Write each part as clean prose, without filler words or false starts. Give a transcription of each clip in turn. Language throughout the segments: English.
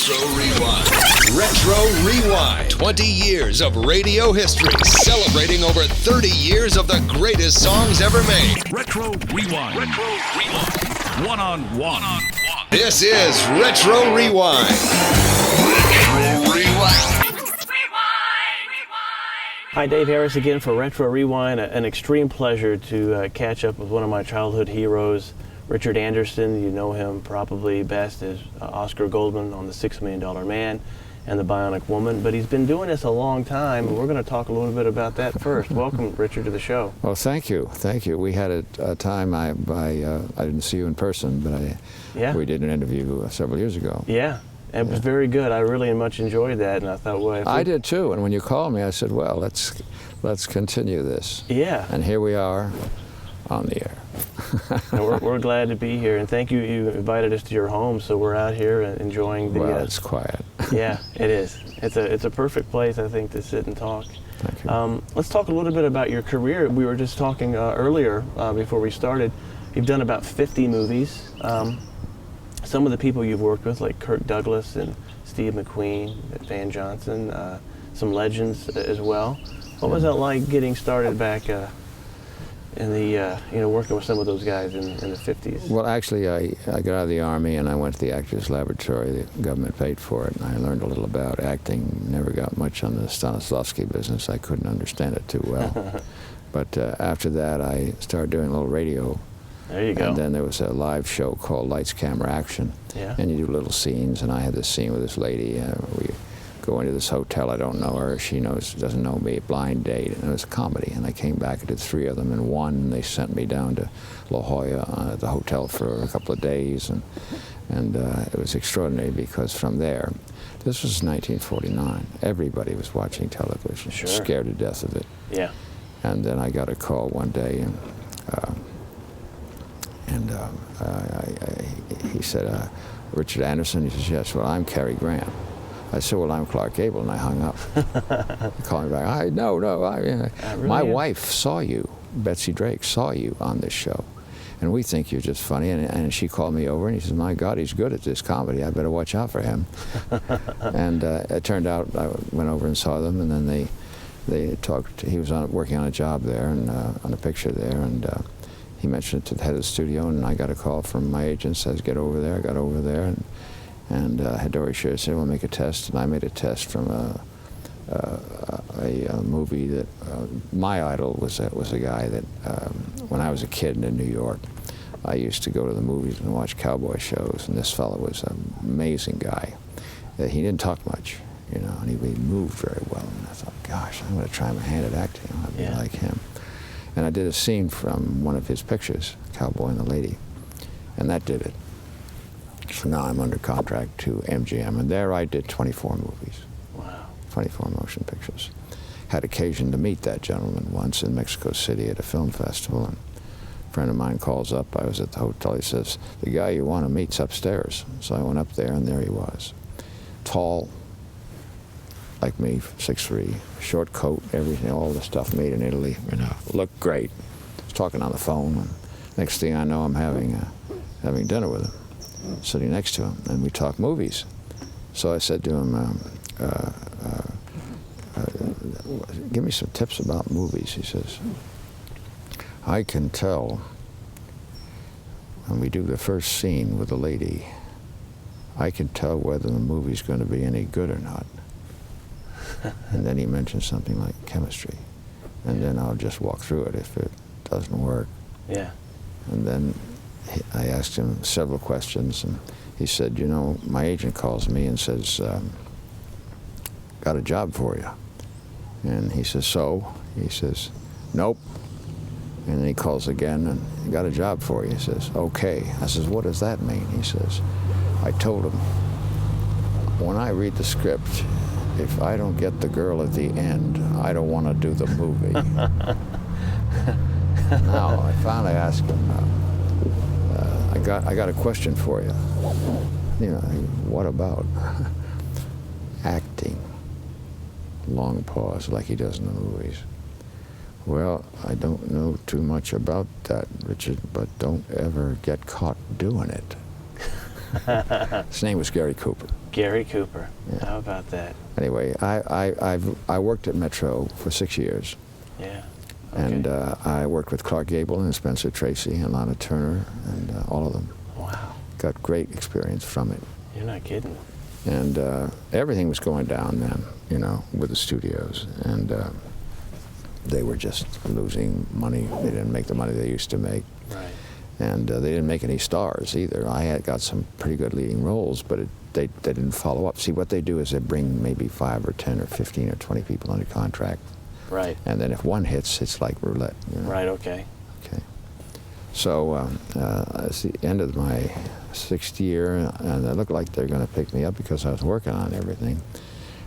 Retro Rewind. Retro Rewind. 20 years of radio history, celebrating over 30 years of the greatest songs ever made. Retro Rewind. Retro Rewind. One-on-one. This is Retro Rewind. Retro Rewind. Hi, Dave Harris again for Retro Rewind. An extreme pleasure to catch up with one of my childhood heroes, Richard Anderson. You know him probably best as Oscar Goldman on The $6 Million Man and The Bionic Woman, but he's been doing this a long time, and we're going to talk a little bit about that first. Welcome, Richard, to the show. Well, thank you. Thank you. We had a time, I didn't see you in person, but we did an interview several years ago. Yeah. It was very good. I really much enjoyed that, and I thought, well, I did too. And when you called me, I said, well, let's continue this. Yeah. And here we are on the air. And we're glad to be here, and thank you. You invited us to your home, so we're out here enjoying the. Well, it's quiet. Yeah, it is. It's a perfect place, I think, to sit and talk. Thank you. Let's talk a little bit about your career. We were just talking earlier before we started. You've done about 50 movies. Some of the people you've worked with, like Kirk Douglas and Steve McQueen, Van Johnson, some legends as well. What was it like getting started back in the, working with some of those guys in the 50s? Well, actually, I got out of the Army and I went to the Actors Laboratory. The government paid for it, and I learned a little about acting. Never got much on the Stanislavski business. I couldn't understand it too well. But after that, I started doing a little radio. There you go. And then there was a live show called Lights, Camera, Action. Yeah. And you do little scenes, and I had this scene with this lady. We go into this hotel, I don't know her, she doesn't know me, blind date, and it was a comedy. And I came back, I did 3 of them in one, and they sent me down to La Jolla at the hotel for a couple of days. And it was extraordinary because from there, this was 1949, everybody was watching television, Sure. scared to death of it. Yeah. And then I got a call one day, and he said, Richard Anderson? He says, yes. Well, I'm Cary Grant. I said, well, I'm Clark Gable, and I hung up. He called me back. No. My wife saw you, Betsy Drake, saw you on this show, and we think you're just funny. And she called me over, and he says, my God, he's good at this comedy. I better watch out for him. And it turned out I went over and saw them, and then they talked. He was working on a job there, and on a picture there, and he mentioned it to the head of the studio, and I got a call from my agent, says, get over there. I got over there, and Dory Sher said, we'll make a test, and I made a test from a movie that, my idol was a guy that, when I was a kid in New York, I used to go to the movies and watch cowboy shows, and this fellow was an amazing guy. He didn't talk much, and he moved very well, and I thought, gosh, I'm going to try my hand at acting. I want to be like him. And I did a scene from one of his pictures, Cowboy and the Lady, and that did it. So now I'm under contract to MGM, and there I did 24 movies. Wow. 24 motion pictures. Had occasion to meet that gentleman once in Mexico City at a film festival, and a friend of mine calls up. I was at the hotel. He says, the guy you want to meet's upstairs. So I went up there, and there he was. Tall, like me, 6'3", short coat, everything, all the stuff made in Italy, looked great. I was talking on the phone, and next thing I know, I'm having dinner with him, sitting next to him, and we talk movies. So I said to him, give me some tips about movies. He says, I can tell when we do the first scene with a lady, I can tell whether the movie's going to be any good or not. And then he mentioned something like chemistry, and then I'll just walk through it if it doesn't work. Yeah. And then I asked him several questions, and he said, my agent calls me and says, got a job for you. And he says, so? He says, nope. And then he calls again, and got a job for you. He says, okay. I says, what does that mean? He says, I told him, when I read the script, if I don't get the girl at the end, I don't want to do the movie. Now, I finally asked him, I got a question for you. What about acting? Long pause, like he does in the movies. Well, I don't know too much about that, Richard, but don't ever get caught doing it. His name was Gary Cooper. Gary Cooper. Yeah. How about that? Anyway, I worked at Metro for 6 years. Yeah. Okay. And I worked with Clark Gable and Spencer Tracy and Lana Turner and all of them. Wow. Got great experience from it. You're not kidding. And everything was going down then, you know, with the studios. And they were just losing money. They didn't make the money they used to make. Right. And they didn't make any stars either. I had got some pretty good leading roles, but they didn't follow up. See, what they do is they bring maybe 5 or 10 or 15 or 20 people under contract. Right. And then if one hits, it's like roulette. You know? Right, okay. Okay. So it's the end of my 6th year, and it looked like they're going to pick me up because I was working on everything.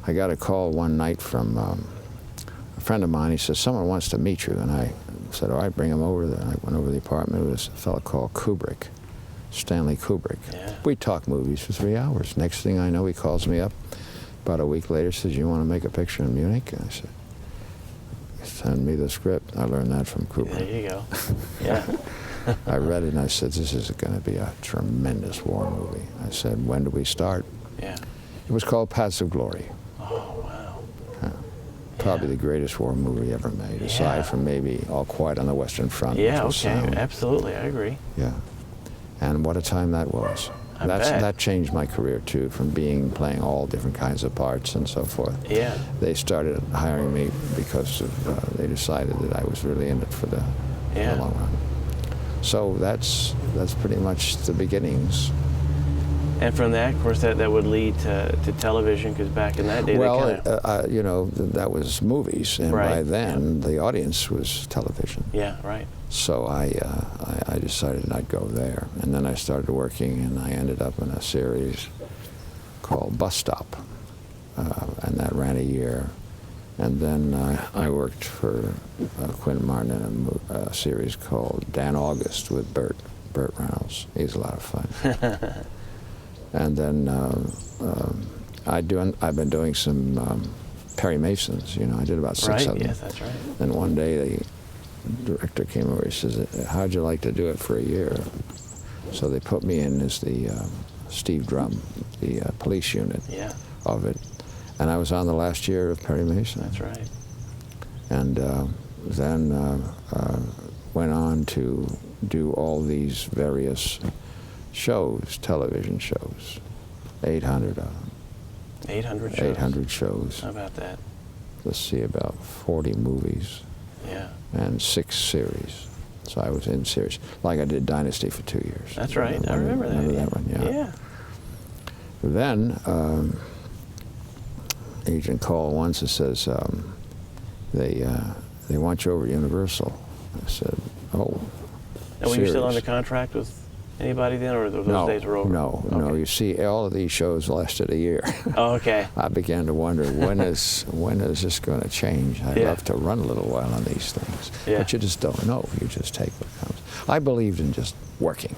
I got a call one night from a friend of mine. He says, someone wants to meet you. And I said, all right, bring him over. I went over to the apartment. It was a fellow called Kubrick, Stanley Kubrick. Yeah. We talked movies for 3 hours. Next thing I know, he calls me up about a week later, says, you want to make a picture in Munich? And I said, send me the script. I learned that from Kubrick. There you go. Yeah. I read it and I said, this is going to be a tremendous war movie. I said, when do we start? Yeah. It was called Paths of Glory. Oh, wow. Probably the greatest war movie ever made, aside from maybe All Quiet on the Western Front. Yeah, which was okay. sound. Absolutely, I agree. Yeah. And what a time that was. I bet. That changed my career too, from playing all different kinds of parts and so forth. Yeah. They started hiring me because of, they decided that I was really in it for the long run. So that's pretty much the beginnings. And from that, of course, that would lead to television, because back in that day, well, you know, that was movies, and by then the audience was television. Yeah, right. So I decided I'd go there, and then I started working, and I ended up in a series called Bus Stop, and that ran a year. And then I worked for Quinn Martin in a series called Dan August with Burt Reynolds. He's a lot of fun. And then I've been doing some Perry Masons. You know, I did about 6 of them. Yes, that's right. And one day the director came over. He says, "How'd you like to do it for a year?" So they put me in as the Steve Drum, the police unit of it. And I was on the last year of Perry Mason. That's right. And then went on to do all these various shows, television shows, 800 of them. 800 shows? 800 shows. How about that? Let's see, about 40 movies. Yeah. And 6 series. So I was in series. Like I did Dynasty for 2 years. That's right. I remember that. Remember that one, yeah. Yeah. Then agent called once and says, they want you over at Universal. I said, oh, And were you still under contract with anybody then, or those days were over? No. You see, all of these shows lasted a year. Oh, okay. I began to wonder, when is this going to change? I'd love to run a little while on these things. Yeah. But you just don't know. You just take what comes. I believed in just working.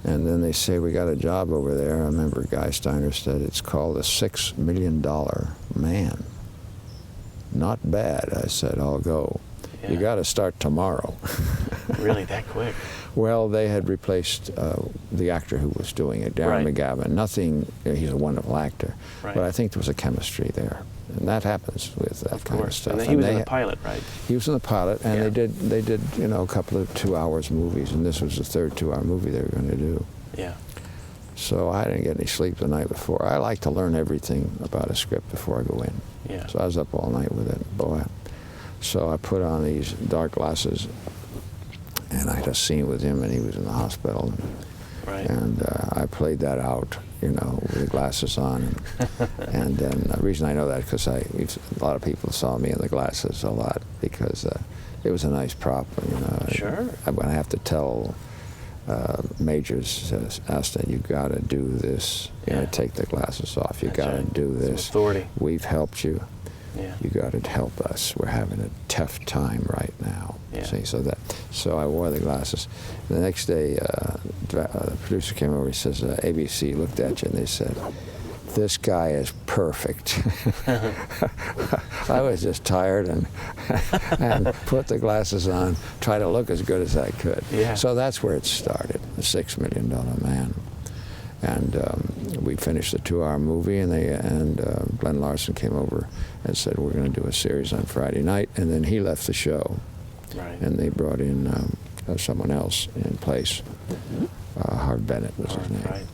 And then they say, we got a job over there. I remember Guy Steiner said, it's called a $6 million man. Not bad. I said, I'll go. Yeah. You got to start tomorrow. Really, that quick? Well, they had replaced the actor who was doing it, Darren McGavin. Nothing, he's a wonderful actor. Right. But I think there was a chemistry there. And that happens with that kind of stuff. And he was in the pilot, right? He was in the pilot, and they did, you know, a couple of 2 hours movies, and this was the third 2-hour movie they were going to do. Yeah. So I didn't get any sleep the night before. I like to learn everything about a script before I go in. Yeah. So I was up all night with it, boy. So I put on these dark glasses, and I had a scene with him, and he was in the hospital. Right. And I played that out, you know, with the glasses on. And then the reason I know that because a lot of people saw me in the glasses a lot because it was a nice prop. You know. Sure. I have to tell majors, Aston, you got to do this. You got to take the glasses off. You got to do this. Some authority. We've helped you. Yeah. You got to help us. We're having a tough time right now. Yeah. See, so I wore the glasses. The next day, the producer came over. He says, ABC looked at you and they said, this guy is perfect. I was just tired and put the glasses on, try to look as good as I could. Yeah. So that's where it started, The $6 Million Man. And we finished the 2-hour movie, and Glenn Larson came over and said, we're going to do a series on Friday night, and then he left the show. Right. And they brought in someone else in place. Harv Bennett was his name. Right.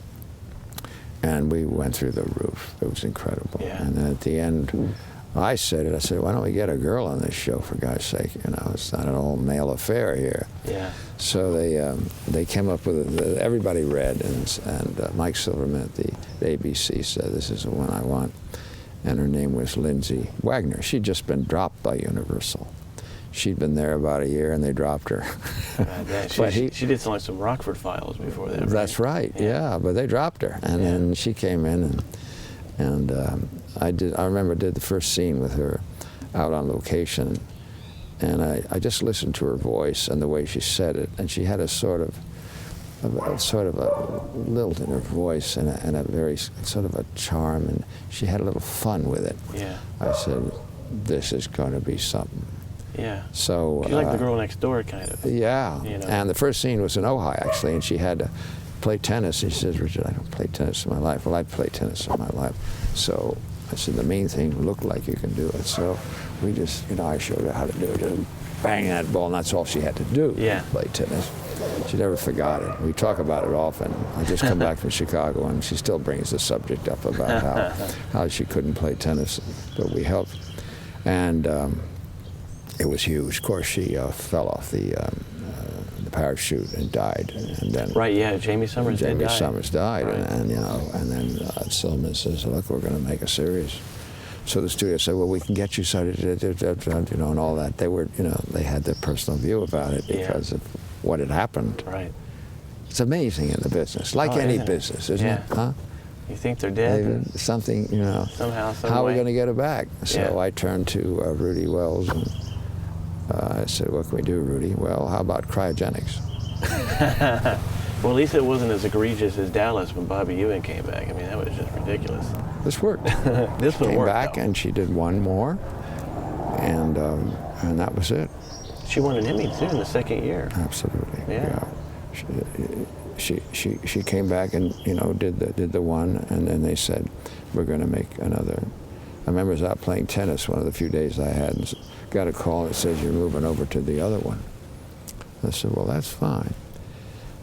And we went through the roof. It was incredible. Yeah. And then at the end, I said, why don't we get a girl on this show, for God's sake? You know, it's not an all-male affair here. Yeah. So they came up with it. Everybody read, and Mike Silverman at the ABC said, this is the one I want. And her name was Lindsay Wagner. She'd just been dropped by Universal. She'd been there about a year, and they dropped her. She did some Rockford Files before that, right? That's right, yeah, but they dropped her. And then she came in, and I remember did the first scene with her out on location, and I just listened to her voice and the way she said it, and she had a sort of a lilt in her voice and a very sort of a charm, and she had a little fun with it. Yeah. I said, this is going to be something. Yeah. So she's like the girl next door, kind of. Yeah. You know? And the first scene was in Ojai, actually, and she had to play tennis. And she says, Richard, I don't play tennis in my life. Well, I play tennis in my life. So I said, the main thing, look like you can do it. So we just, I showed her how to do it. Just bang that ball, and that's all she had to do. Yeah. Play tennis. She never forgot it. We talk about it often. I just come back from Chicago, and she still brings the subject up about how she couldn't play tennis, but we helped. And it was huge. Of course, she fell off the parachute and died. And then right, yeah, Jamie Summers died. Jamie Summers died, right. and then Silverman says, look, we're going to make a series. So the studio said, well, we can get you started, and all that. They were, they had their personal view about it because of what had happened. Right. It's amazing in the business, like any business, isn't it? Huh? You think they're dead? Something, somehow, some how are way. we going to get it back? So Yeah. I turned to Rudy Wells, and I said, what can we do, Rudy? Well, how about cryogenics? Well, at least it wasn't as egregious as Dallas when Bobby Ewing came back. I mean, that was just ridiculous. This worked. This one came worked, back, though. and she did one more, and that was it. She won an Emmy too in the second year. Absolutely. Yeah. She came back and did the one, and then they said, we're going to make another. I remember I was out playing tennis one of the few days I had, and got a call that says you're moving over to the other one. I said, well, that's fine.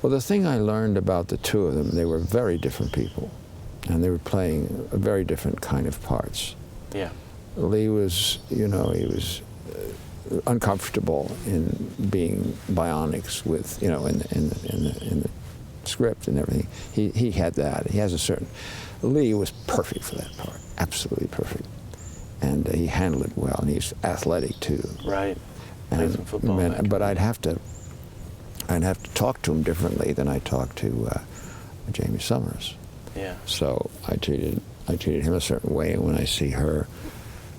Well, the thing I learned about the two of them, they were very different people, and they were playing a very different kind of parts. Yeah. Lee was, he was uncomfortable in being bionics with, in the script and everything. He had that. He has a certain. Lee was perfect for that part, absolutely perfect, and he handled it well. And he's athletic too. Right. Played some football. But I'd have to talk to him differently than I talked to Jamie Summers. Yeah. So I treated him a certain way, and when I see her,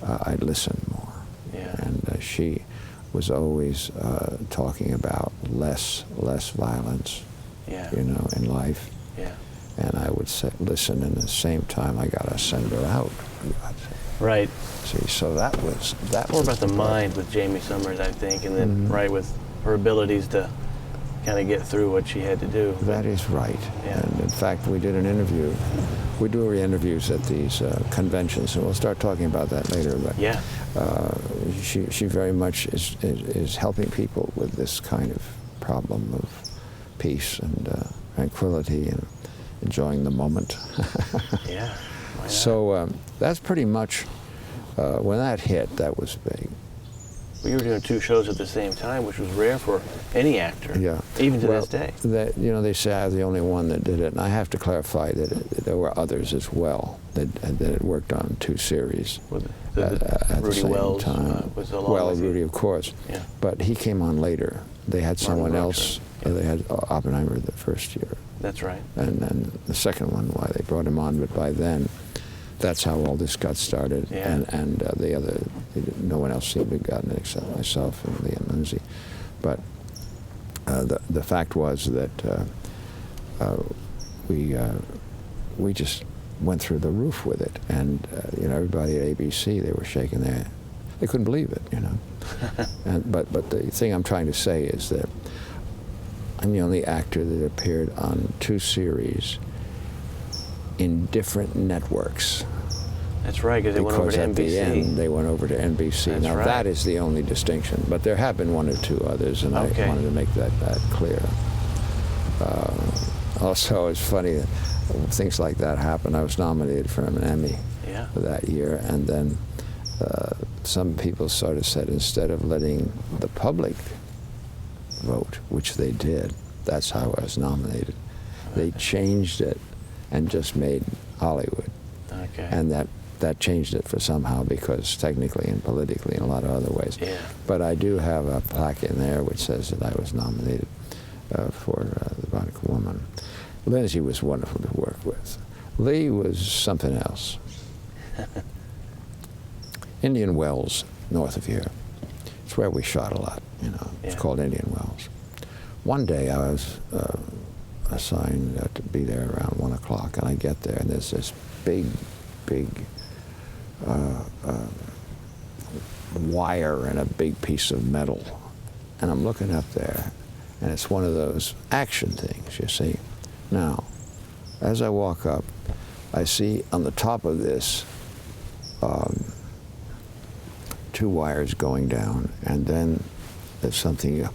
I'd listen more. Yeah. And she was always talking about less violence. Yeah. In life. Yeah. And I would listen, and at the same time, I gotta send her out. Right. See, so that was More about the mind with Jamie Summers, I think, and then right with her abilities to kind of get through what she had to do. That is right. Yeah. And in fact, we did an interview. We do interviews at these conventions, and we'll start talking about that later. But yeah. She very much is helping people with this kind of problem of peace and tranquility and enjoying the moment. Yeah. Why not? So that's pretty much, when that hit, that was big. Well, you were doing two shows at the same time, which was rare for any actor, Yeah. even to this day. They say I was the only one that did it, and I have to clarify that there were others as well that had worked on two series at the Rudy same Wells time. was along with you. Rudy, of course. Yeah. But he came on later. They had someone Martin else. Rockford, They had Oppenheimer the first year. That's right. And then the second one, why they brought him on, but by then, that's how all this got started. Yeah. And the other, no one else seemed to have gotten it except myself and Lee and Lindsay. But the fact was that we just went through the roof with it, and everybody at ABC, they were shaking their, they couldn't believe it, but the thing I'm trying to say is that I'm the only actor that appeared on 2 series in different networks. That's right, because they went over to NBC. Because at the end, they went over to NBC. That's now, right. that is the only distinction, but there have been 1 or 2 others, and Okay. I wanted to make that clear. Also, it's funny that things like that happen. I was nominated for an Emmy for that year, and then some people sort of said, instead of letting the public vote, which they did, that's how I was nominated, they changed it and just made Hollywood. Okay. And that changed it for somehow, because technically and politically in a lot of other ways. Yeah. But I do have a plaque in there which says that I was nominated for the Bionic Woman. Lindsay was wonderful to work with. Lee was something else. Indian Wells, north of here. It's where we shot a lot, It's called Indian Wells. One day I was assigned to be there around 1 o'clock, and I get there, and there's this big wire and a big piece of metal. And I'm looking up there, and it's one of those action things, you see. Now, as I walk up, I see on the top of this 2 wires going down, and then there's something you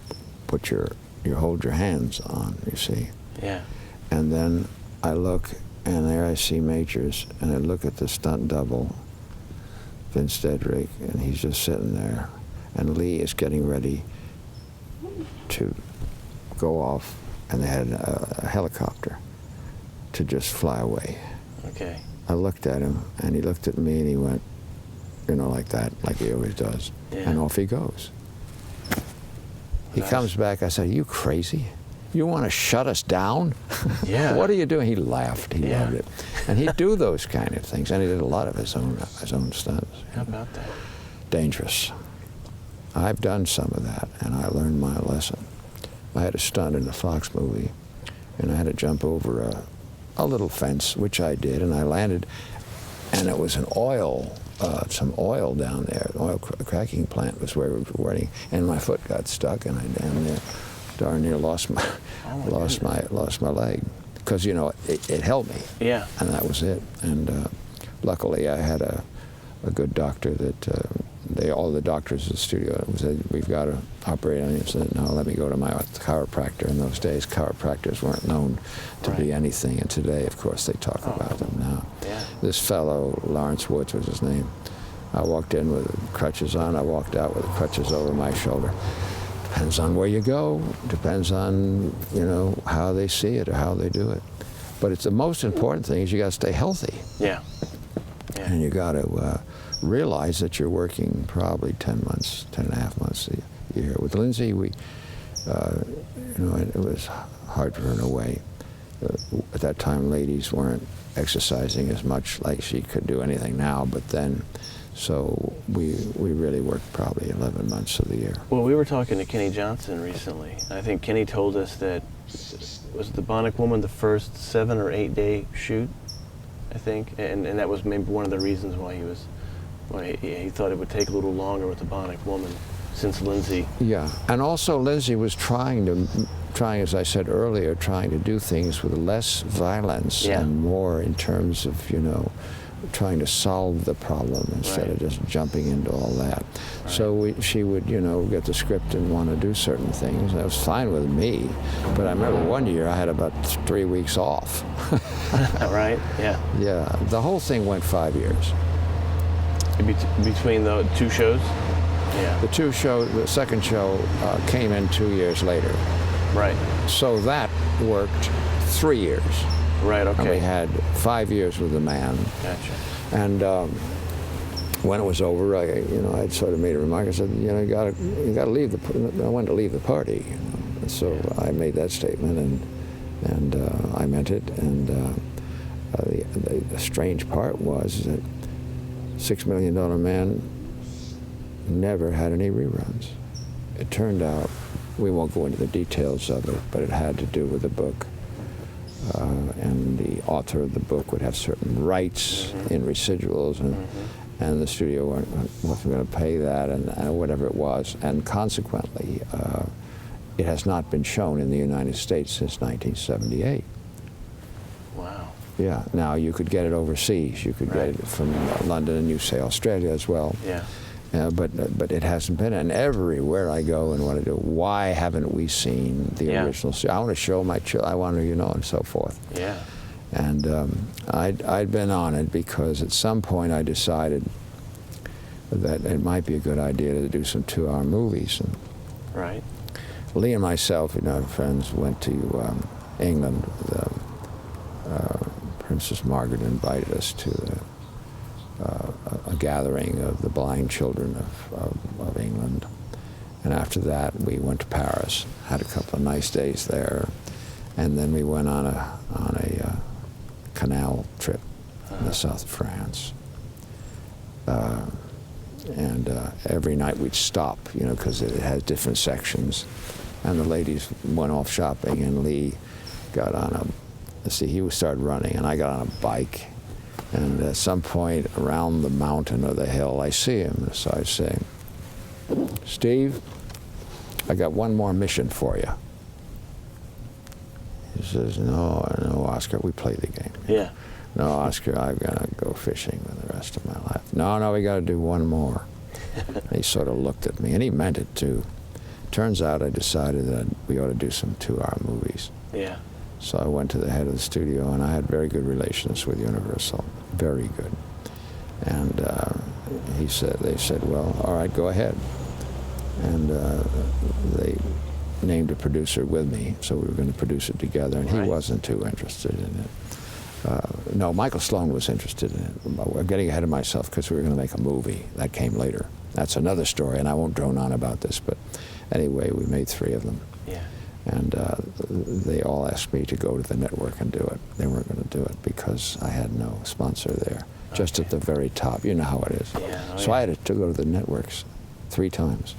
put you hold your hands on, you see. Yeah. And then I look, and there I see Majors, and I look at the stunt double, Vince Dedrick, and he's just sitting there, and Lee is getting ready to go off, and they had a helicopter to just fly away. Okay. I looked at him, and he looked at me, and he went, like that, like he always does, and off he goes. He comes back, I said, "Are you crazy? You want to shut us down? Yeah. What are you doing?" He laughed. He loved it. And he'd do those kind of things. And he did a lot of his own stunts. How about that? Dangerous. I've done some of that, and I learned my lesson. I had a stunt in a Fox movie, and I had to jump over a little fence, which I did, and I landed, and it was some oil down there. An oil cracking plant was where we were running, and my foot got stuck, and I darn near lost my leg, because it held me. Yeah. And that was it. And luckily, I had a good doctor that all the doctors at the studio said, "We've got to operate on you." I said, "No, let me go to my chiropractor." In those days, chiropractors weren't known to be anything, and today, of course, they talk about them now. Yeah. This fellow, Lawrence Woods was his name. I walked in with crutches on. I walked out with the crutches over my shoulder. Depends on where you go. Depends on, how they see it or how they do it. But it's the most important thing is you got to stay healthy. Yeah. And you got to realize that you're working probably 10 and a half months a year. With Lindsay, it was hard for her in a way. At that time, ladies weren't exercising as much like she could do anything now, but then, so we really worked probably 11 months of the year. Well, we were talking to Kenny Johnson recently. I think Kenny told us that, was the Bionic Woman the first 7 or 8 day shoot, I think, and that was maybe one of the reasons why he thought it would take a little longer with the Bionic Woman, since Lindsay. Yeah, and also Lindsay was trying, as I said earlier, trying to do things with less violence and more in terms of, trying to solve the problem instead of just jumping into all that. Right. So she would, get the script and want to do certain things. That was fine with me, but I remember one year I had about 3 weeks off. Right, yeah. Yeah, the whole thing went 5 years. Between the 2 shows? Yeah. The second show came in 2 years later. Right. So that worked 3 years. Right, okay. And we had 5 years with the man. Gotcha. And when it was over, I'd sort of made a remark. I said, you got to leave I wanted to leave the party. And so I made that statement, and I meant it. And the strange part was that $6 Million Man never had any reruns. It turned out, we won't go into the details of it, but it had to do with the book. And the author of the book would have certain rights in residuals, and the studio wasn't going to pay that, and whatever it was. And consequently, it has not been shown in the United States since 1978. Wow. Yeah. Now you could get it overseas. You could get it from London, and you say Australia as well. Yeah. But it hasn't been. And everywhere I go and what I do, why haven't we seen the original? I want to show my children. I want to, and so forth. Yeah. And I'd been on it because at some point I decided that it might be a good idea to do some 2-hour movies. And right. Lee and myself, friends, went to England. Princess Margaret invited us to a gathering of the blind children of England. And after that, we went to Paris, had a couple of nice days there, and then we went on a canal trip in the south of France. And every night we'd stop, because it has different sections. And the ladies went off shopping, and Lee got on he started running, and I got on a bike. And at some point around the mountain or the hill, I see him. So I say, Steve, I got one more mission for you. He says, no, Oscar, we play the game. Yeah. No, Oscar, I'm going to go fishing for the rest of my life. No, we got to do one more. He sort of looked at me, and he meant it too. Turns out I decided that we ought to do some 2-hour movies. Yeah. So I went to the head of the studio, and I had very good relations with Universal, very good. And they said, well, all right, go ahead. And they named a producer with me, so we were going to produce it together, and he wasn't too interested in it. No, Michael Sloan was interested in it. I'm getting ahead of myself because we were going to make a movie. That came later. That's another story, and I won't drone on about this, but anyway, we made 3 of them. Yeah. And they all asked me to go to the network and do it. They weren't going to do it because I had no sponsor there, just at the very top. You know how it is. Yeah. So I had to go to the networks 3 times.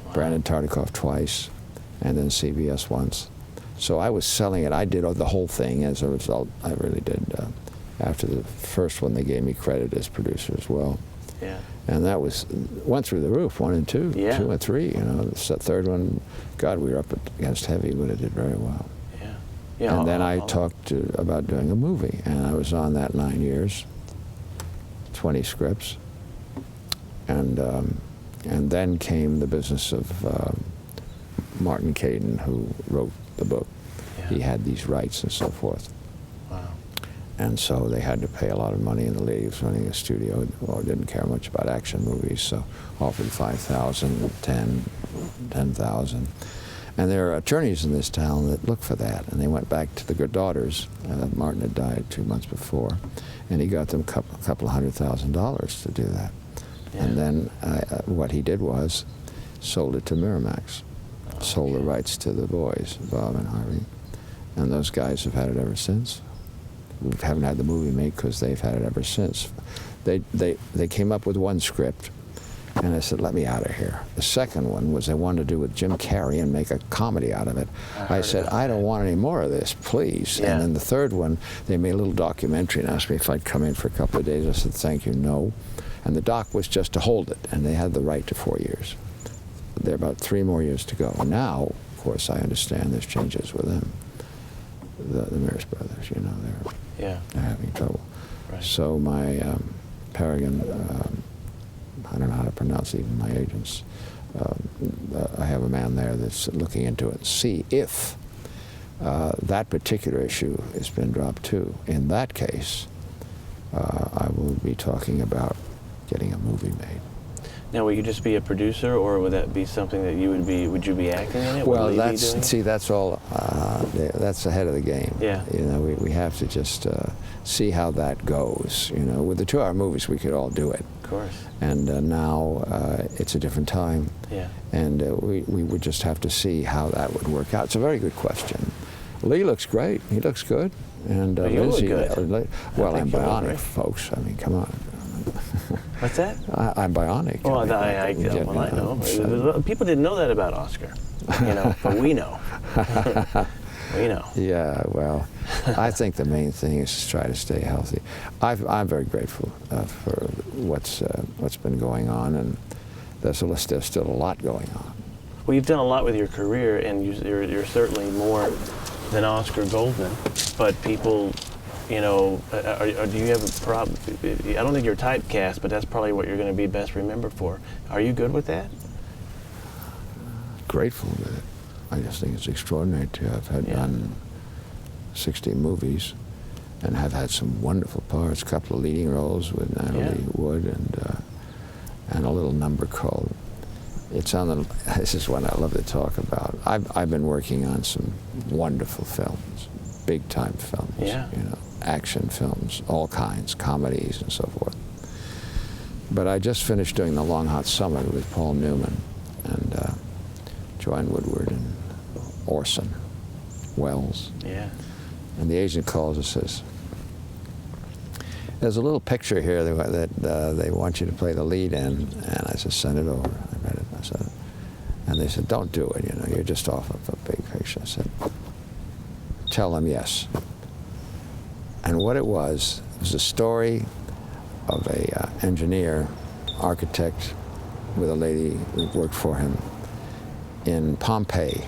Wow. Brandon Tartikoff twice, and then CBS once. So I was selling it. I did the whole thing. As a result, I really did. After the first one, they gave me credit as producer as well. Yeah. And that went through the roof, 1 and 2, yeah. 2 and 3. The third one, God, we were up against heavy, but it did very well. Yeah. Yeah. And then I talked about doing a movie, and I was on that 9 years, 20 scripts, and then came the business of Martin Caidin, who wrote the book. Yeah. He had these rights and so forth. Wow. And so they had to pay a lot of money, and the lady was running a studio, didn't care much about action movies, so offered $5,000, $10,000. And there are attorneys in this town that look for that, and they went back to the daughters. Martin had died 2 months before, and he got them a couple of $100,000 to do that. Yeah. And then what he did was sold it to Miramax, sold the rights to the boys, Bob and Harvey, and those guys have had it ever since. We haven't had the movie made because they've had it ever since. They came up with one script, and I said, let me out of here. The second one was they wanted to do with Jim Carrey and make a comedy out of it. I said, I don't want any more of this, please. Yeah. And then the third one, they made a little documentary and asked me if I'd come in for a couple of days. I said, thank you, no. And the doc was just to hold it, and they had the right to 4 years. There are about 3 more years to go. Now, of course, I understand there's changes with them. The Mears brothers, they're having trouble. Right. So my Paragon, I don't know how to pronounce even my agents. I have a man there that's looking into it, see if that particular issue has been dropped too. In that case, I will be talking about getting a movie made. Now, will you just be a producer, or would that be something that you would you be acting in it? Well, that's all, that's ahead of the game. Yeah. We have to just see how that goes. With the 2-hour movies, we could all do it. Of course. And now it's a different time. Yeah. And we would just have to see how that would work out. It's a very good question. Lee looks great. He looks good. And Lindsay, look good. Well, I'm bionic, folks. I mean, come on. What's that? I'm bionic. Well, I know. People didn't know that about Oscar, but we know. We know. Yeah, well, I think the main thing is to try to stay healthy. I'm very grateful for what's been going on, and there's still a lot going on. Well, you've done a lot with your career, and you're certainly more than Oscar Goldman. But people, you know, do you have a problem? I don't think you're typecast, but that's probably what you're going to be best remembered for. Are you good with that? Grateful with it. I just think it's extraordinary to have done 60 movies and have had some wonderful parts, a couple of leading roles with Natalie Wood and a little number called, it's on the, this is one I love to talk about. I've been working on some wonderful films, big time films, you know, action films, all kinds, comedies and so forth. But I just finished doing The Long Hot Summer with Paul Newman and Joanne Woodward and Orson Welles. Yeah. And the agent calls and says, there's a little picture here that they want you to play the lead in. And I said, send it over. I read it. I said, and they said, don't do it, you know, you're just off of a big picture. I said, tell them yes. And what it was a story of a engineer, architect with a lady who worked for him in Pompeii.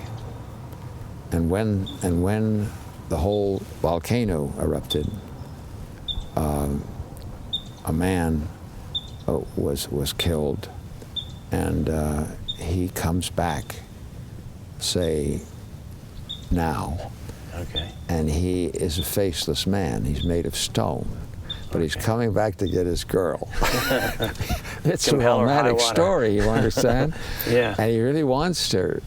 And when the whole volcano erupted, a man was killed, and he comes back, say, now. Okay. And he is a faceless man. He's made of stone. But he's coming back to get his girl. It's a romantic story, you understand? Yeah. And he really wants to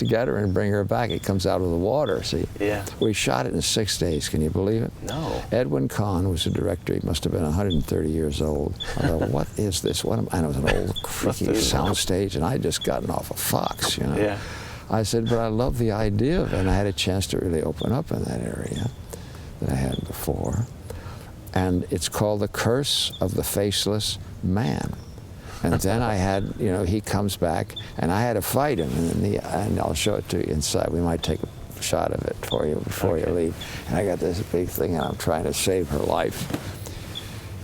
get her and bring her back. He comes out of the water, see? Yeah. We shot it in 6 days, can you believe it? No. Edwin Kahn was the director. He must have been 130 years old. I thought, what is this? And it was an old creaky soundstage, and I'd just gotten off a Fox, you know? Yeah. I said, but I love the idea of it, and I had a chance to really open up in that area that I hadn't before. And it's called The Curse of the Faceless Man. And then I had, you know, he comes back, and I had to fight him, and I'll show it to you inside. We might take a shot of it for you before you leave. And I got this big thing, and I'm trying to save her life.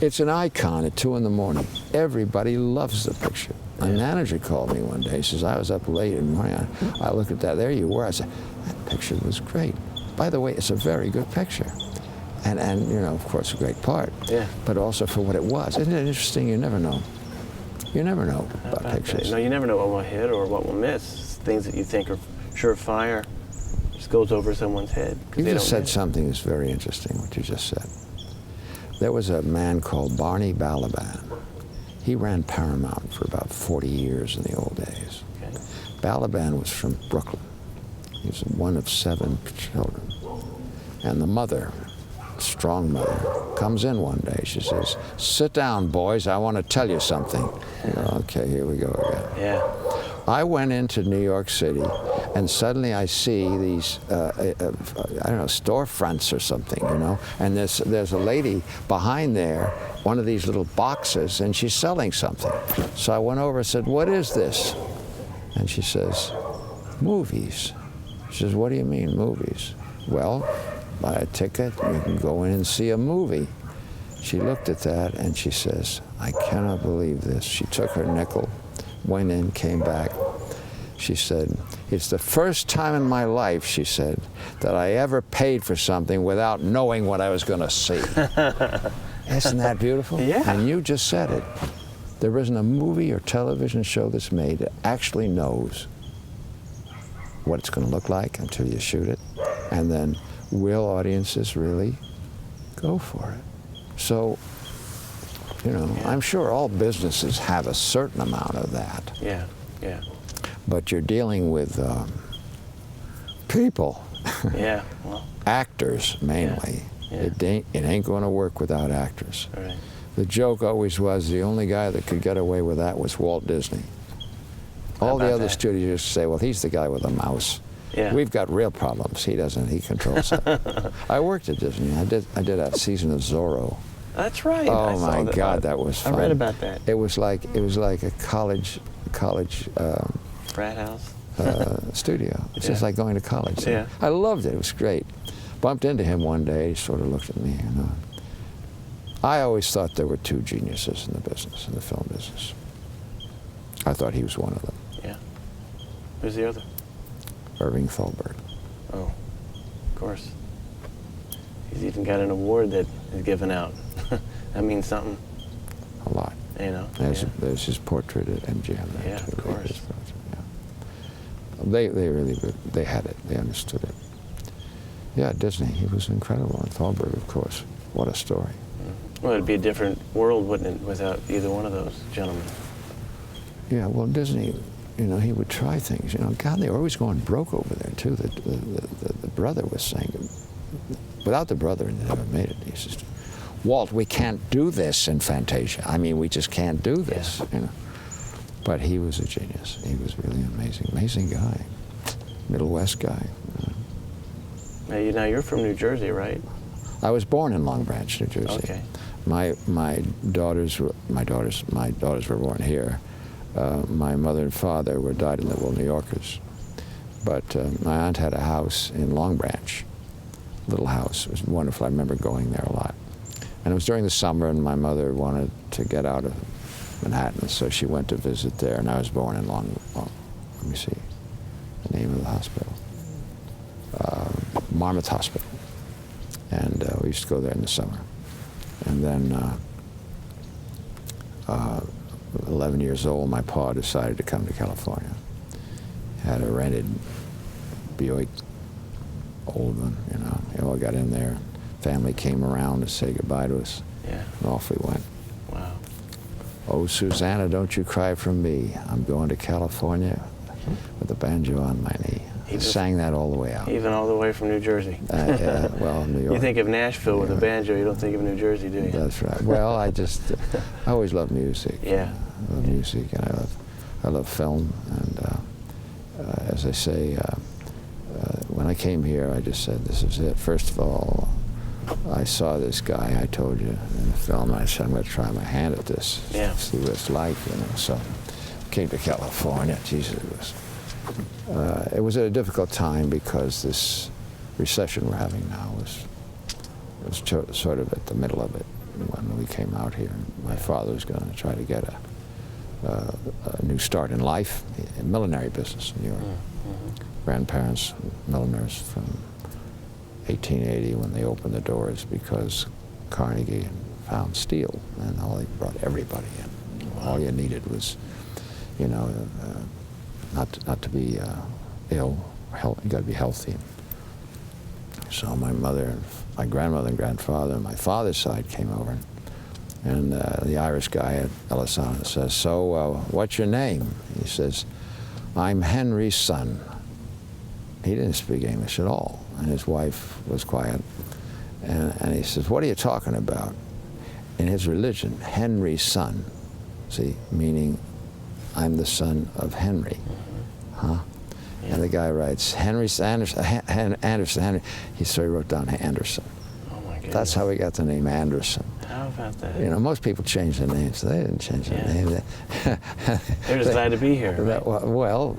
It's an icon at 2 in the morning. Everybody loves the picture. My manager called me one day. He says, I was up late in the morning. I looked at that. There you were. I said, that picture was great. By the way, it's a very good picture. And you know, of course, a great part. Yeah. But also for what it was. Isn't it interesting? You never know. You never know about pictures. No, you never know what will hit or what will miss. Things that you think are surefire just goes over someone's head. You just said something that's very interesting, what you just said. There was a man called Barney Balaban. He ran Paramount for about 40 years in the old days. Okay. Balaban was from Brooklyn. He was one of 7 children. And the mother, strong mother, comes in one day. She says, sit down, boys, I want to tell you something. You know, okay, here we go again. Yeah. I went into New York City, and suddenly I see these, I don't know, storefronts or something, you know, and there's a lady behind there, one of these little boxes, and she's selling something. So I went over and said, what is this? And she says, movies. She says, what do you mean, movies? Well, buy a ticket, you can go in and see a movie. She looked at that and she says, I cannot believe this. She took her nickel, went in, came back. She said, it's the first time in my life, she said, that I ever paid for something without knowing what I was going to see. Isn't that beautiful? Yeah. And you just said it. There isn't a movie or television show that's made that actually knows what it's going to look like until you shoot it. And then will audiences really go for it? So, you know, I'm sure all businesses have a certain amount of that. Yeah, yeah. But you're dealing with people. Yeah, well. Actors, mainly. Yeah. Yeah. It ain't going to work without actors. Right. The joke always was the only guy that could get away with that was Walt Disney. All the other studios used to say, well, he's the guy with a mouse. Yeah. We've got real problems. He doesn't. He controls it. I worked at Disney. I did a season of Zorro. That's right. Oh my God, that was fun. I read about that. It was like a college frat house. studio. It's just like going to college. Yeah. I loved it. It was great. Bumped into him one day. He sort of looked at me. I always thought there were two geniuses in the business, in the film business. I thought he was one of them. Yeah. Who's the other? Irving Thalberg. Oh, of course. He's even got an award that is given out. That means something. A lot. You know. There's his portrait at MGM there, yeah, too. Of course. They really, they had it. They understood it. Yeah, Disney. He was incredible. And Thalberg, of course. What a story. Well, it'd be a different world, wouldn't it, without either one of those gentlemen? Yeah, well, Disney, he would try things. God, they were always going broke over there, too. The brother was saying, without the brother, they never made it. He says, Walt, we can't do this in Fantasia. I mean, we just can't do this, But he was a genius. He was really an amazing guy. Middle West guy. Now, you're from New Jersey, right? I was born in Long Branch, New Jersey. Okay. My daughters were born here. My mother and father died in Little New Yorkers. But my aunt had a house in Long Branch, little house. It was wonderful. I remember going there a lot. And it was during the summer, and my mother wanted to get out of Manhattan, so she went to visit there, and I was born in let me see, the name of the hospital. Monmouth Hospital. And we used to go there in the summer. And then 11 years old, my pa decided to come to California. Had a rented Buick, old one, They all got in there. Family came around to say goodbye to us. Yeah. And off we went. Wow. Oh, Susanna, don't you cry for me. I'm going to California with a banjo on my knee. He sang that all the way out. Even all the way from New Jersey. Well, New York. You think of Nashville with a banjo, you don't think of New Jersey, do you? That's right. Well, I always loved music. Yeah. I love music, and I love film. And as I say, when I came here, I just said, this is it. First of all, I saw this guy, I told you, in the film, and I said, I'm going to try my hand at this, see what it's like, So came to California. Jesus, it was at a difficult time because this recession we're having now was sort of at the middle of it when we came out here. My father was going to try to get a new start in life, in millinery business in New York. Grandparents, milliners from 1880 when they opened the doors because Carnegie found steel, and they brought everybody in. All you needed was, not to be ill, you got to be healthy. So my grandmother and grandfather on my father's side came over, and the Irish guy at Ellisana says, so what's your name? He says, I'm Henry's son. He didn't speak English at all, and his wife was quiet. And he says, what are you talking about? In his religion, Henry's son, see, meaning I'm the son of Henry. Huh? Yeah. And the guy writes, Henry. He wrote down Anderson. Oh my goodness. That's how we got the name Anderson. How about that? Most people change their names. They didn't change their name. They're just glad to be here. Right? Well,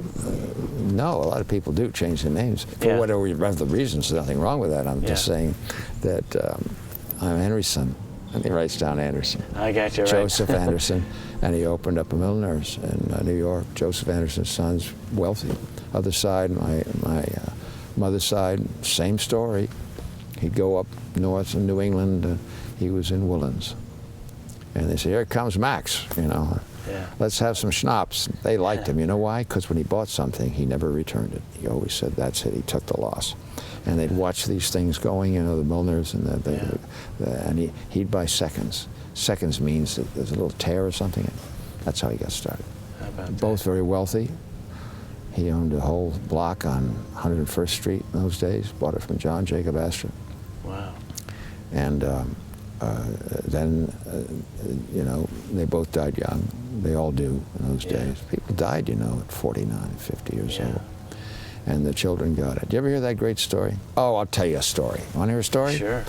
no, a lot of people do change their names for whatever the reasons. There's nothing wrong with that. I'm just saying that I'm Henry's son. And he writes down Anderson. I got you right. Joseph Anderson, and he opened up a milliner's in New York. Joseph Anderson's son's wealthy. Other side, my mother's side, same story. He'd go up north in New England. He was in Woolens. And they say, here comes Max, Let's have some schnapps. They liked him. You know why? Because when he bought something, he never returned it. He always said, that's it. He took the loss. And they'd watch these things going, the milliners, and he'd buy seconds. Seconds means that there's a little tear or something. That's how he got started. How about Both that? very wealthy. He owned a whole block on 101st Street in those days. Bought it from John Jacob Astor. Wow. And then, they both died young. They all do in those days. People died, at 49, 50 years old. And the children got it. Did you ever hear that great story? Oh, I'll tell you a story. Want to hear a story? Sure.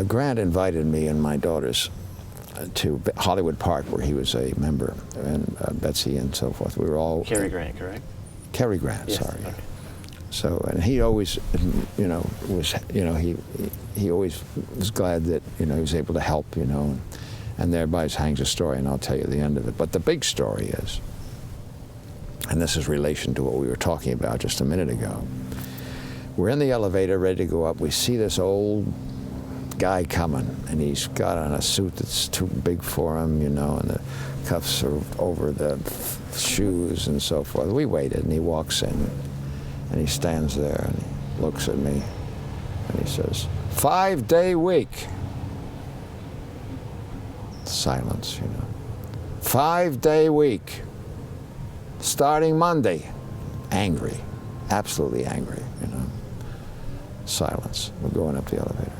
Grant invited me and my daughters to Hollywood Park, where he was a member, and Betsy and so forth. We were all... Cary Grant, correct? Cary Grant, Yes. sorry. Okay. So, and he always, he always was glad that, he was able to help, and thereby hangs a story, and I'll tell you the end of it. But the big story is, and this is relation to what we were talking about just a minute ago. We're in the elevator, ready to go up. We see this old guy coming, and he's got on a suit that's too big for him, and the cuffs are over the shoes and so forth. We waited, and he walks in, and he stands there, and he looks at me, and he says, 5-day week. Silence, 5-day week, starting Monday. Angry, absolutely angry, Silence. We're going up the elevator.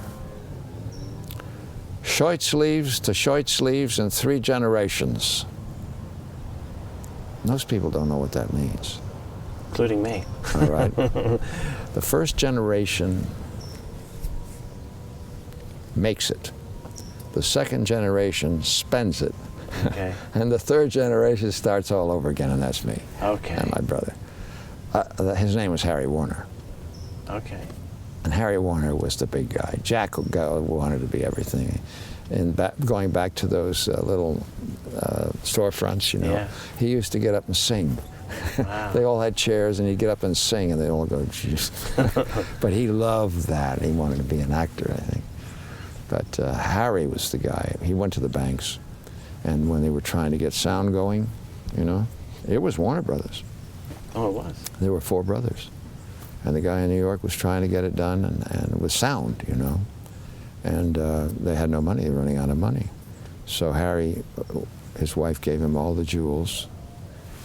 Short sleeves to short sleeves in 3 generations. Most people don't know what that means. Including me. All right. The first generation makes it. The second generation spends it. Okay. And the third generation starts all over again, and that's me. Okay. And my brother. His name was Harry Warner. Okay. And Harry Warner was the big guy. Jack wanted to be everything. And going back to those little storefronts, Yeah. he used to get up and sing. Wow. They all had chairs, and he'd get up and sing, and they'd all go, jeez. But he loved that. He wanted to be an actor, I think. But Harry was the guy. He went to the banks, and when they were trying to get sound going, it was Warner Brothers. Oh, it was? There were 4 brothers. And the guy in New York was trying to get it done, and with sound, And they had no money. They were running out of money. So Harry, his wife gave him all the jewels.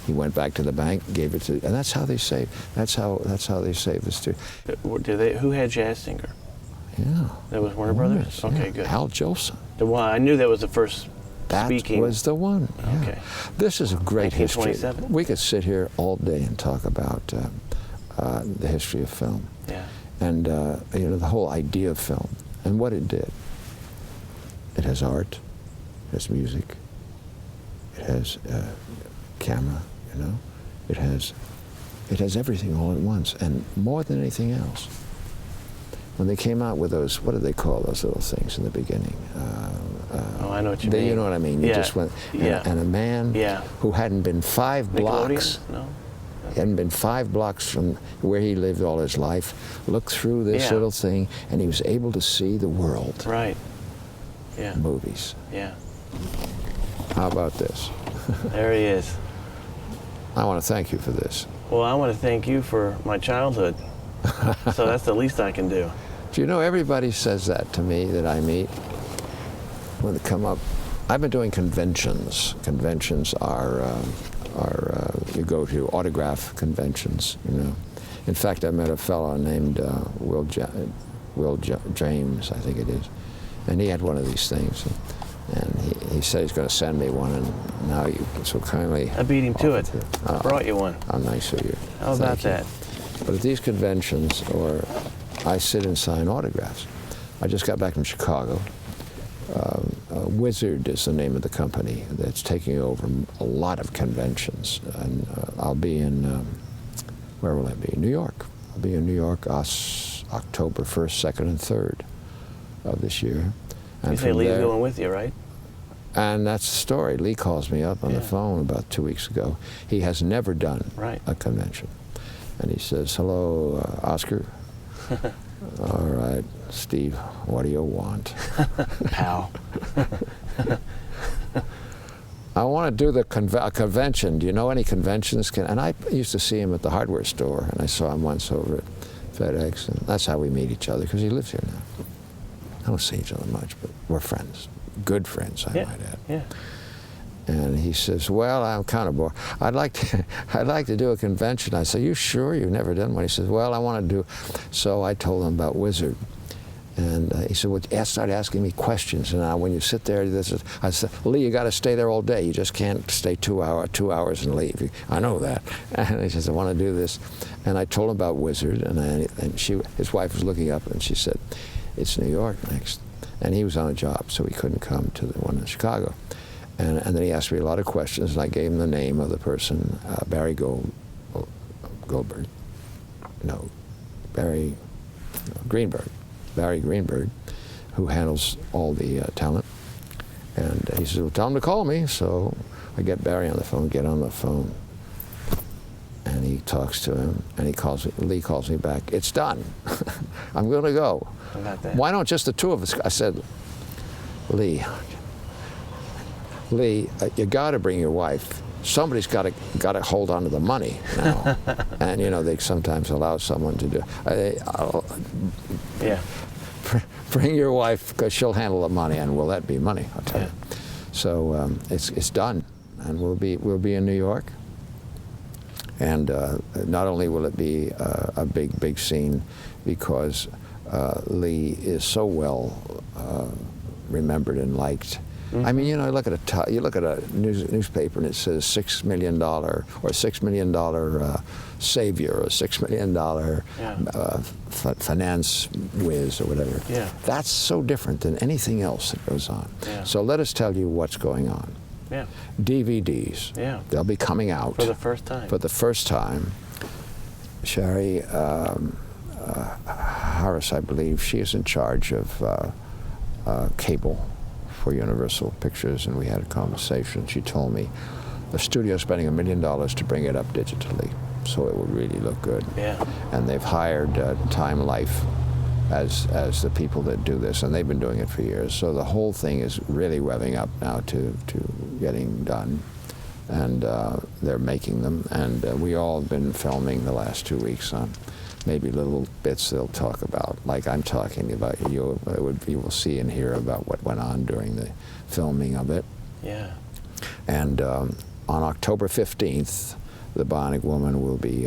He went back to the bank, gave it to, and that's how they saved. That's how they saved this too. Who had Jazz Singer? Yeah. That was Warner Brothers? Yes, Okay, yeah. good. Al Jolson. The one, I knew that was the first That speaking. was the one. Yeah. Okay. This is a great history. 1927. We could sit here all day and talk about the history of film. Yeah. And the whole idea of film and what it did. It has art, it has music, it has camera, it has everything all at once, and more than anything else. When they came out with those, what do they call those little things in the beginning? Oh, I know what you mean. You know what I mean? You Yeah. just went, Yeah. and a man Yeah. who hadn't been 5 blocks. Nickelodeon? No? Hadn't been 5 blocks from where he lived all his life, looked through this Yeah. little thing, and he was able to see the world. Right. Yeah. Movies. Yeah. How about this? There he is. I want to thank you for this. Well, I want to thank you for my childhood. So that's the least I can do. Do you know, everybody says that to me that I meet when they come up. I've been doing conventions. Conventions are you go to autograph conventions, In fact, I met a fellow named Will James, I think it is, and he had one of these things, and he said he's going to send me one, and now you so kindly. I beat him to it. Oh. I brought you one. How nice of you. How about that? But at these conventions, I sit and sign autographs. I just got back from Chicago. Wizard is the name of the company that's taking over a lot of conventions. And I'll be in, where will I be? New York. I'll be in New York October 1st, 2nd, and 3rd of this year. And You say from Lee's there- going with you, right? And that's the story. Lee calls me up on the phone about 2 weeks ago. He has never done a convention. And he says, hello, Oscar. All right, Steve, what do you want? Pal. I want to do a convention. Do you know any conventions? And I used to see him at the hardware store, and I saw him once over at FedEx, and that's how we meet each other, because he lives here now. I don't see each other much, but we're friends. Good friends, I might add. Yeah. And he says, well, I'm kind of bored. I'd like to do a convention. I said, you sure? You've never done one? He says, well, I want to do. So I told him about Wizard. And he said, well, start asking me questions. And when you sit there, I said, Lee, you got to stay there all day. You just can't stay 2 hours and leave. I know that. And he says, I want to do this. And I told him about Wizard. And his wife was looking up, and she said, it's New York next. And he was on a job, so he couldn't come to the one in Chicago. And then he asked me a lot of questions, and I gave him the name of the person, Barry Goldberg. No, Barry Greenberg. Barry Greenberg, who handles all the talent. And he says, well, tell him to call me. So I get Barry on the phone, get on the phone. And he talks to him, and Lee calls me back. It's done. I'm going to go. How about that? Why don't just the two of us? I said, Lee, you got to bring your wife. Somebody's got to hold on to the money now. And you know, they sometimes allow someone to do. Yeah. Bring your wife, because she'll handle the money, and will that be money? I'll tell you. So it's done, and we'll be in New York. And not only will it be a big scene, because Lee is so well remembered and liked. Mm-hmm. I mean, you know, you look at a newspaper and it says $6 million or $6 million savior or $6 million finance whiz or whatever. Yeah. That's so different than anything else that goes on. Yeah. So let us tell you what's going on. Yeah. DVDs. Yeah. They'll be coming out. For the first time. For the first time. Sherry Harris, I believe, she is in charge of cable for Universal Pictures, and we had a conversation. She told me the studio's spending $1 million to bring it up digitally, so it would really look good. Yeah. And they've hired Time Life as the people that do this, and they've been doing it for years. So the whole thing is really revving up now to getting done, and they're making them. And we all have been filming the last 2 weeks on maybe little bits they'll talk about, like I'm talking about. You will see and hear about what went on during the filming of it. Yeah. And on October 15th, the Bionic Woman will be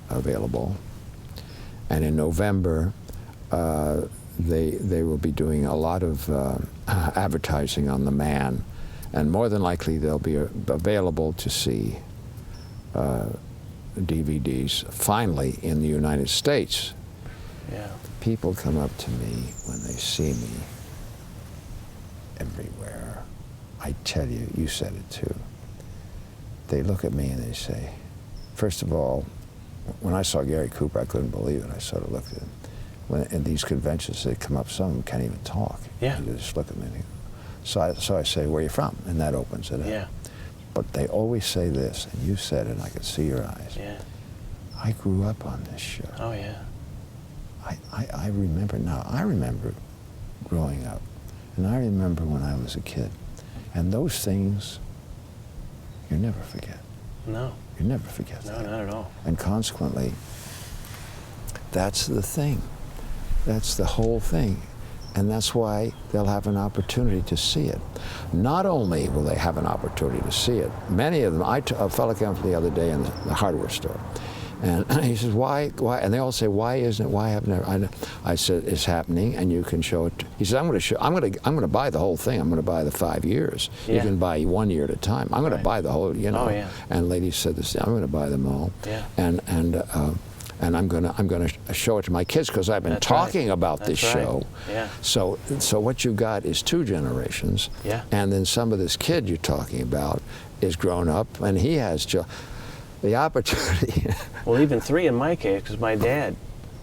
available, and in November. They will be doing a lot of advertising on The Man, and more than likely they'll be available to see DVDs finally in the United States. Yeah. People come up to me when they see me everywhere. I tell you, you said it too. They look at me and they say, first of all, when I saw Gary Cooper, I couldn't believe it. I sort of looked at him. When in these conventions, they come up, some of them can't even talk. Yeah. They just look at me. And so I say, where are you from? And that opens it up. Yeah. But they always say this, and you said it, and I could see your eyes. Yeah. I grew up on this show. Oh, yeah. I remember now. I remember growing up, and I remember when I was a kid. And those things, you never forget. No. You never forget No, that. not at all. And consequently, that's the thing. That's the whole thing. And that's why they'll have an opportunity to see it. Not only will they have an opportunity to see it, many of them, a fellow came up the other day in the hardware store, and he says, why? And they all say, why isn't it? Why haven't I said, it's happening, and you can show it. He says, I'm going to buy the whole thing. I'm going to buy the 5 years. Yeah. You can buy 1 year at a time. I'm going to buy the whole, you know. Oh, yeah. And ladies said this, I'm going to buy them all. Yeah. And I'm gonna show it to my kids, because I've been talking about this show. Yeah. So what you got is 2 generations. Yeah. And then some of this kid you're talking about is grown up, and he has the opportunity. Well, even 3 in my case, because my dad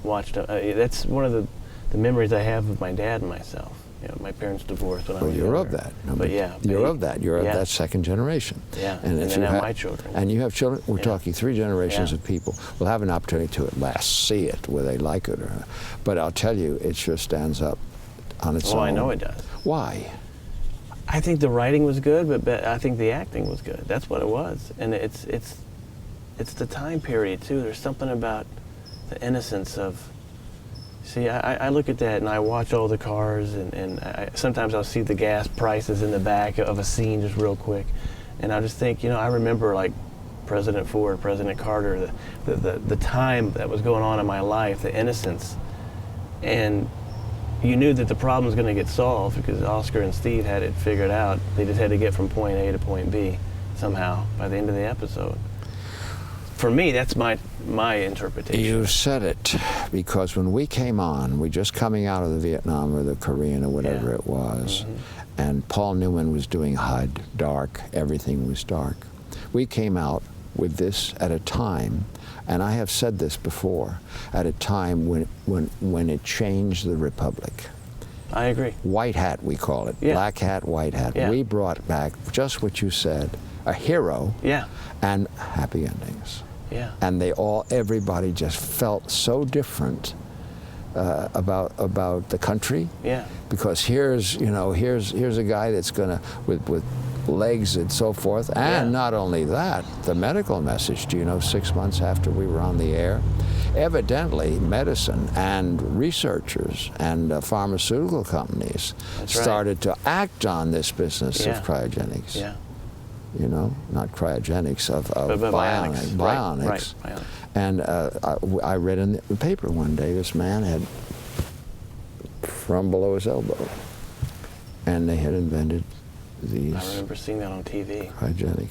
watched. That's one of the memories I have of my dad and myself. You know, my parents divorced when I was you're younger. of that. No, but yeah. You're of that. You're of that second generation. Yeah. And then I have my children. And you have children. We're talking 3 generations Yeah. of people will have an opportunity to at last see it, whether they like it or not. But I'll tell you, it sure stands up on its own. Oh, I know it does. Why? I think the writing was good, but I think the acting was good. That's what it was, and it's the time period too. There's something about the innocence of. See, I look at that and I watch all the cars, and sometimes I'll see the gas prices in the back of a scene just real quick, and I just think, you know, I remember like President Ford, President Carter, the time that was going on in my life, the innocence, and you knew that the problem was going to get solved because Oscar and Steve had it figured out. They just had to get from point A to point B somehow by the end of the episode. For me, that's my interpretation. You said it, because when we came on, we just coming out of the Vietnam or the Korean or whatever it was, and Paul Newman was doing HUD, dark, everything was dark. We came out with this at a time, And I have said this before, at a time when it changed the Republic. I agree. White hat, we call it. Yeah. Black hat, white hat. Yeah. We brought back just what you said, a hero, Yeah. and happy endings. Yeah. And everybody just felt so different about the country. Yeah. Because here's a guy that's gonna with legs and so forth, and not only that, the medical message. Do you know, 6 months after we were on the air, evidently medicine and researchers and pharmaceutical companies started to act on this business of cryogenics. Yeah. You know, not cryogenics, of bionics. Bionics. Right. Bionics. And I read in the paper one day, this man had from below his elbow, and they had invented these. I remember seeing that on TV. Cryogenic,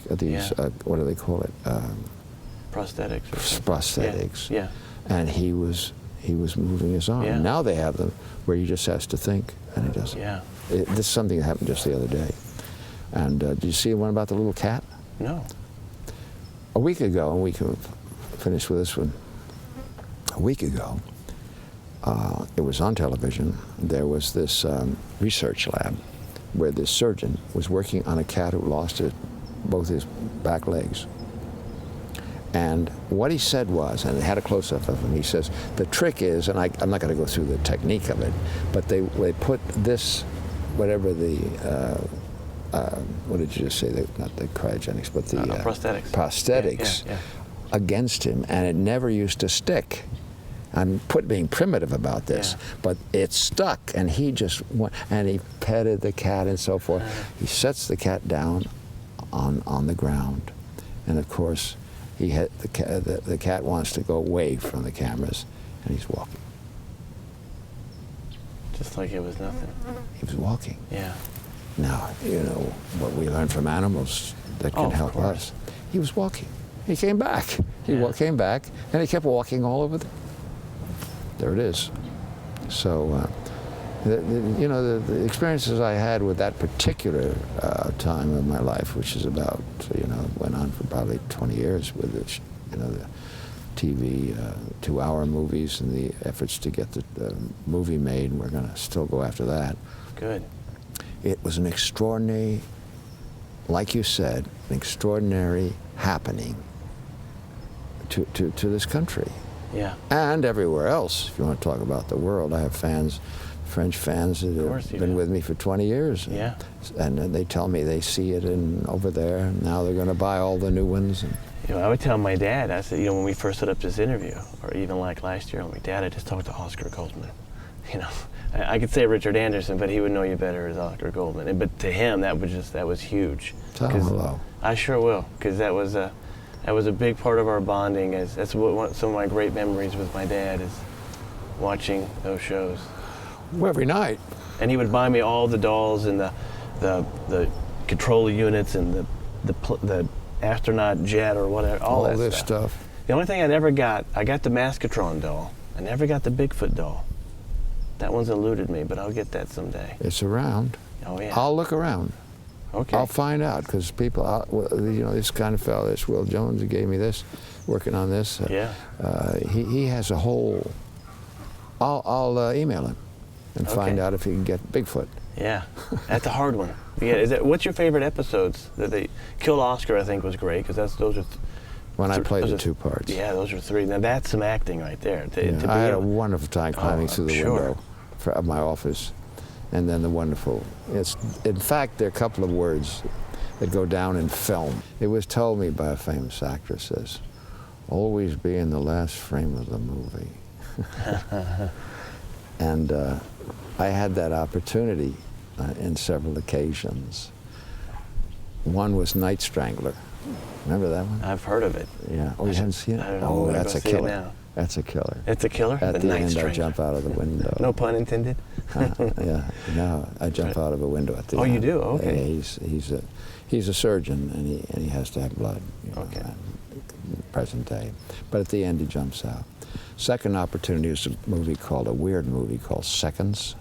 what do they call it? Prosthetics. Or something. Prosthetics. Yeah. And he was moving his arm. Yeah. Now they have them where he just has to think, and he doesn't. Yeah. This is something that happened just the other day. And did you see one about the little cat? No. A week ago, and we can finish with this one. A week ago, it was on television. There was this research lab where this surgeon was working on a cat who lost both his back legs. And what he said was, and they had a close-up of him, he says, the trick is, and I'm not going to go through the technique of it, but they put this, whatever the, what did you just say, not the cryogenics, but the prosthetics. Prosthetics against him, and it never used to stick. I'm being primitive about this, but it stuck, and he just went, and he petted the cat and so forth. He sets the cat down on the ground, and of course, the cat wants to go away from the cameras, and he's walking. Just like it was nothing. He was walking. Yeah. Now, you know what we learn from animals that can help us. He was walking. He came back. He came back, and he kept walking all over there it is. So, the experiences I had with that particular time of my life, which is about, went on for probably 20 years with this, the TV 2-hour movies and the efforts to get the movie made, and we're going to still go after that. Good. It was an extraordinary, like you said, an extraordinary happening to this country. Yeah. And everywhere else, if you want to talk about the world. I have fans, French fans that have been with me for 20 years. Yeah. And they tell me they see it over there, and now they're going to buy all the new ones. And I would tell my dad, I said, when we first set up this interview, or even like last year, I'm like, Dad, I just talked to Oscar Goldman. I could say Richard Anderson, but he would know you better as Oscar Goldman. But to him, that was huge. Tell him hello. I sure will, because that was a big part of our bonding. That's some of my great memories with my dad is watching those shows. Well, every night. And he would buy me all the dolls and the control units and the astronaut jet or whatever, all that this stuff. The only thing I never got, I got the Maskatron doll. I never got the Bigfoot doll. That one's eluded me, but I'll get that someday. It's around. Oh, yeah. I'll look around. Okay. I'll find out, because people, this kind of fellow, this Will Jones, who gave me this, working on this. He has a whole. I'll email him and find out if he can get Bigfoot. Yeah, that's a hard one. Yeah, what's your favorite episodes? That they killed Oscar, I think, was great, because those are. When I played the 2 parts. Yeah, those are 3. Now that's some acting right there. I had a wonderful time climbing through the window of my office. And then in fact, there are a couple of words that go down in film. It was told me by a famous actress as, always be in the last frame of the movie. And I had that opportunity in several occasions. One was Night Strangler. Remember that one? I've heard of it. Yeah. Oh, you haven't seen it? I don't know. Oh, that's a killer. That's a killer. It's a killer? At the end, Strangler. I jump out of the window. No pun intended? Yeah, no, I jump out of a window at the end. Oh, you do? Okay. Yeah, he's a surgeon, and he has to have blood. Okay. Present day. But at the end, he jumps out. Second opportunity is a weird movie called Seconds.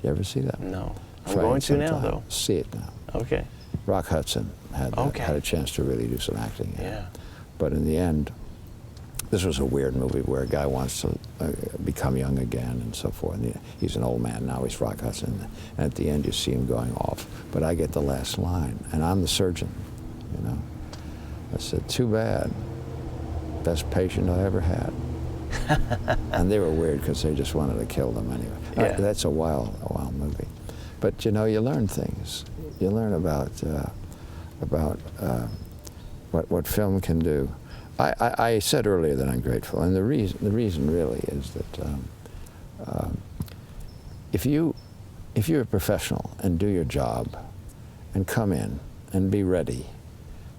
You ever see that? No. I'm going to now, though. See it now. Okay. Rock Hudson had a chance to really do some acting. Yeah. But in the end, this was a weird movie where a guy wants to become young again and so forth. And he's an old man now, he's Rock Hudson. And at the end you see him going off. But I get the last line, and I'm the surgeon, you know. I said, too bad. Best patient I ever had. And they were weird because they just wanted to kill them anyway. Yeah. That's a wild movie. But you know, you learn things. You learn about what film can do. I said earlier that I'm grateful, and the reason really is that if you're a professional and do your job and come in and be ready,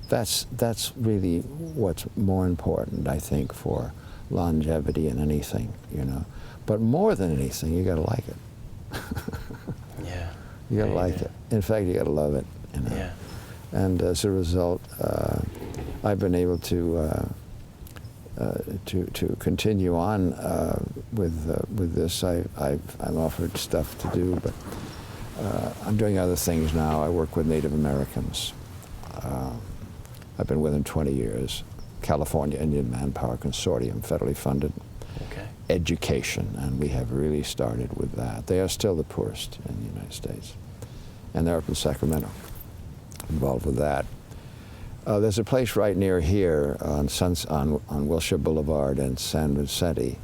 that's really what's more important, I think, for longevity in anything, you know. But more than anything, you got to like it. Yeah. You got to like it. In fact, you got to love it. You know? Yeah. And as a result, I've been able to continue on with this. I'm offered stuff to do, but I'm doing other things now. I work with Native Americans. I've been with them 20 years. California Indian Manpower Consortium, federally funded. Okay. Education, and we have really started with that. They are still the poorest in the United States, and they're up in Sacramento, involved with that. There's a place right near here on Wilshire Boulevard in San Vicente.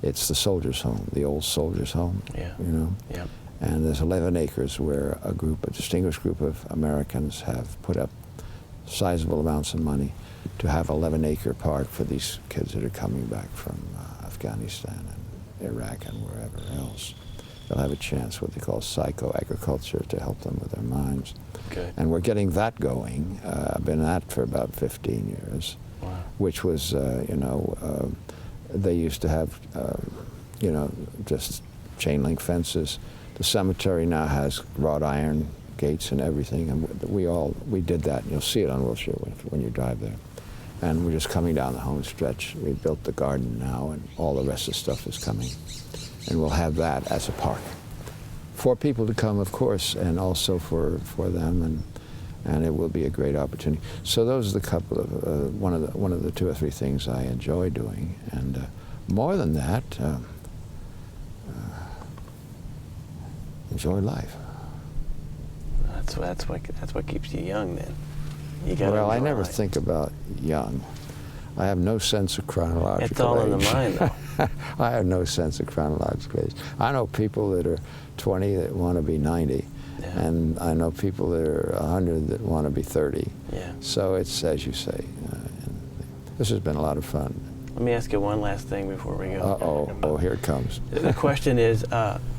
It's the Soldiers' Home, the old Soldiers' Home. Yeah. You know. Yeah. And there's 11 acres where a distinguished group of Americans have put up sizable amounts of money to have 11-acre park for these kids that are coming back from Afghanistan and Iraq and wherever else. They'll have a chance, what they call psycho-agriculture, to help them with their minds. Good. And we're getting that going. I've been at for about 15 years, wow. Which was, you know, they used to have, you know, just chain link fences. The cemetery now has wrought iron gates and everything, and we did that, and you'll see it on Wilshire when you drive there. And we're just coming down the home stretch. We built the garden now, and all the rest of the stuff is coming. And we'll have that as a park for people to come, of course, and also for them, and it will be a great opportunity. So those are the couple of one of the 2 or 3 things I enjoy doing, and more than that, enjoy life. That's what keeps you young, then. You gotta Well, I enjoy never life. think about young. I have no sense of chronological It's all age. in the mind, though. I have no sense of chronological age. I know people that are 20 that want to be 90, Yeah. and I know people that are 100 that want to be 30. Yeah. So it's, as you say, this has been a lot of fun. Let me ask you one last thing before we go. Oh, here it comes. The question is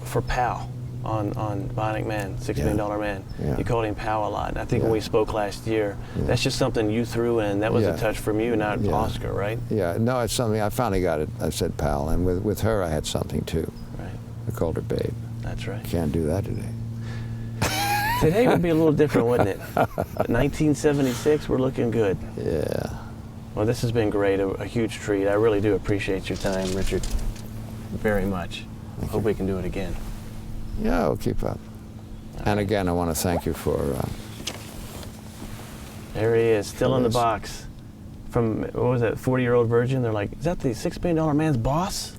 for Pal on Bionic Man, $6 Million Man. Yeah. You called him Pal a lot. And I think Yeah. when we spoke last year, that's just something you threw in. That was Yeah. a touch from you, not Yeah. Oscar, right? Yeah, no, it's something, I finally got it. I said pal, and with her I had something too. Right. I called her babe. That's right. Can't do that today. Today would be a little different, wouldn't it? 1976, we're looking good. Yeah. Well, this has been great, a huge treat. I really do appreciate your time, Richard, very much. Hope we can do it again. Yeah, we'll keep up. And again, I want to thank you for... There he is, still in the box. From, what was that, 40-year-old virgin? They're like, is that the $6 Million Man's boss?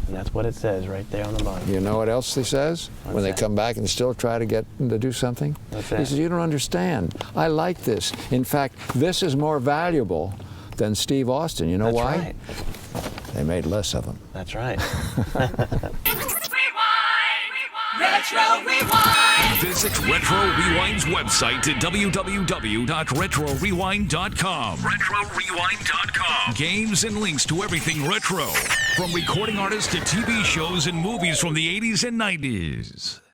And that's what it says right there on the bottom. You know what else he says? What's when they that? come back and still try to get them to do something? What's He that? says, you don't understand. I like this. In fact, this is more valuable than Steve Austin. You know That's why? right. They made less of him. That's right. Retro Rewind! Visit Retro Rewind's website at www.retrorewind.com. RetroRewind.com. Games and links to everything retro. From recording artists to TV shows and movies from the 80s and 90s.